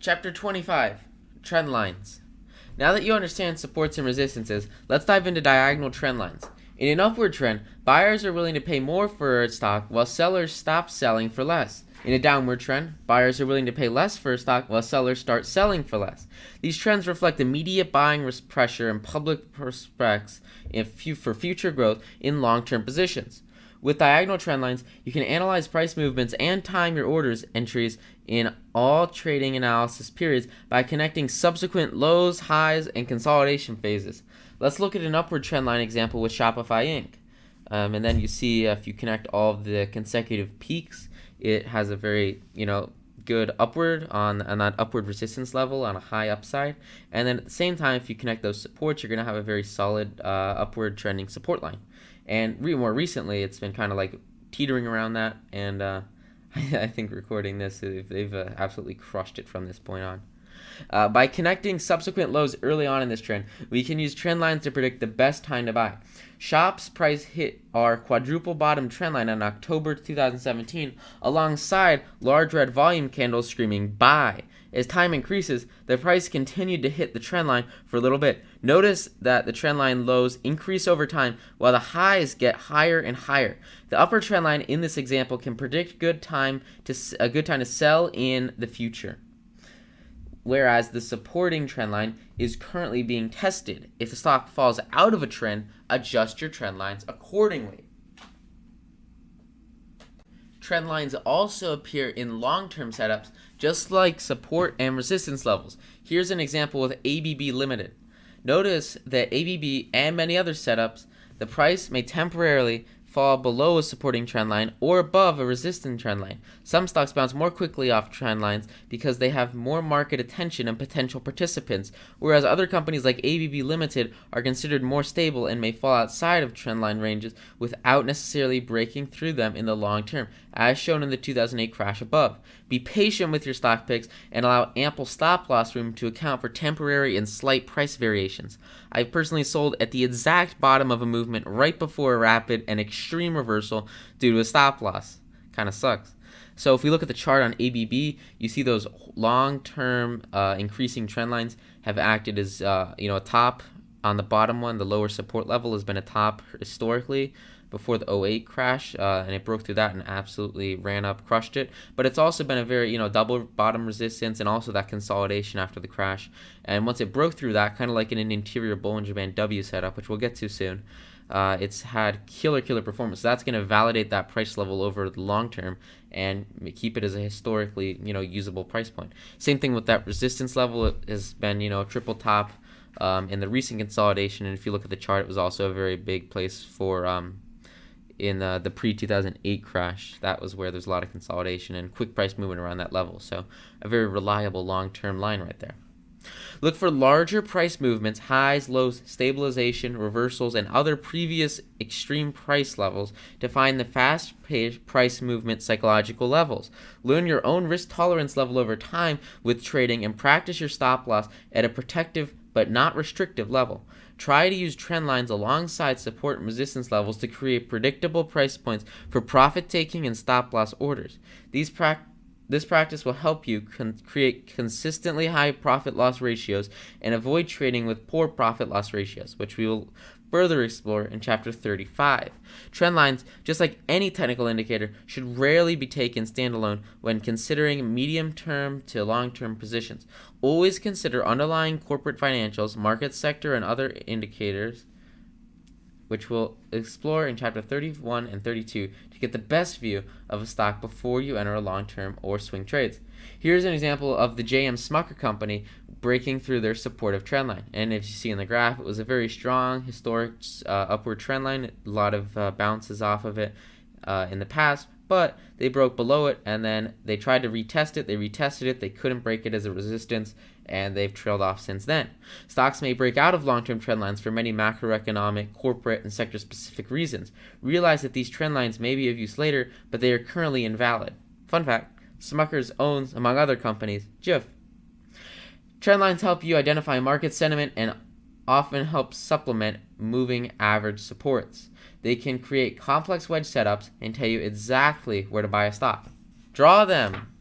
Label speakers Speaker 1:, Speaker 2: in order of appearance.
Speaker 1: Chapter 25, Trend Lines. Now that you understand supports and resistances, let's dive into diagonal trend lines. In an upward trend, buyers are willing to pay more for a stock while sellers stop selling for less. In a downward trend, buyers are willing to pay less for a stock while sellers start selling for less. These trends reflect immediate buying pressure and public prospects for future growth in long-term positions. With diagonal trend lines, you can analyze price movements and time your orders entries in all trading analysis periods by connecting subsequent lows, highs, and consolidation phases. Let's look at an upward trend line example with Shopify Inc. And then you see if you connect all of the consecutive peaks, it has a very, good upward on that upward resistance level on a high upside. And then at the same time, if you connect those supports, you're going to have a very solid upward trending support line. And more recently, it's been kind of like teetering around that. And I think recording this, they've absolutely crushed it from this point on. By connecting subsequent lows early on in this trend, we can use trend lines to predict the best time to buy. Shop's price hit our quadruple bottom trend line in October 2017 alongside large red volume candles screaming buy. As time increases, the price continued to hit the trend line for a little bit. Notice that the trend line lows increase over time while the highs get higher and higher. The upper trend line in this example can predict a good time to sell in the future, whereas the supporting trend line is currently being tested. If the stock falls out of a trend, adjust your trend lines accordingly. Trend lines also appear in long-term setups, just like support and resistance levels. Here's an example with ABB Limited. Notice that ABB and many other setups, the price may temporarily fall below a supporting trend line or above a resistant trend line. Some stocks bounce more quickly off trend lines because they have more market attention and potential participants, whereas other companies like ABB Limited are considered more stable and may fall outside of trend line ranges without necessarily breaking through them in the long term, as shown in the 2008 crash above. Be patient with your stock picks and allow ample stop loss room to account for temporary and slight price variations. I've personally sold at the exact bottom of a movement right before a rapid and extreme reversal due to a stop loss. Kind of sucks. So if we look at the chart on ABB, you see those long-term increasing trend lines have acted as a top on the bottom one. The lower support level has been a top historically before the 2008 crash, and it broke through that and absolutely ran up, crushed it. But it's also been a very, double bottom resistance and also that consolidation after the crash. And once it broke through that, kind of like in an interior Bollinger Band W setup, which we'll get to soon, it's had killer performance. So that's going to validate that price level over the long term and keep it as a historically, usable price point. Same thing with that resistance level. It has been, triple top in the recent consolidation. And if you look at the chart, it was also a very big place for in the pre-2008 crash. That was where there's a lot of consolidation and quick price movement around that level. So a very reliable long-term line right there. Look for larger price movements, highs, lows, stabilization, reversals, and other previous extreme price levels to find the fast-paced price movement psychological levels. Learn your own risk tolerance level over time with trading and practice your stop loss at a protective but not restrictive level. Try to use trend lines alongside support and resistance levels to create predictable price points for profit-taking and stop-loss orders. This practice will help you create consistently high profit-loss ratios and avoid trading with poor profit-loss ratios, which we will further explore in Chapter 35. Trend lines, just like any technical indicator, should rarely be taken standalone when considering medium-term to long-term positions. Always consider underlying corporate financials, market sector, and other indicators, which we'll explore in Chapter 31 and 32 to get the best view of a stock before you enter a long-term or swing trades. Here's an example of the J.M. Smucker Company breaking through their supportive trend line. And if you see in the graph, it was a very strong historic upward trend line, a lot of bounces off of it in the past, but they broke below it and then they tried to retest it. They retested it. They couldn't break it as a resistance, and they've trailed off since then. Stocks may break out of long-term trend lines for many macroeconomic, corporate, and sector-specific reasons. Realize that these trend lines may be of use later, but they are currently invalid. Fun fact, Smuckers owns, among other companies, Jif. Trend lines help you identify market sentiment and often help supplement moving average supports. They can create complex wedge setups and tell you exactly where to buy a stock. Draw them!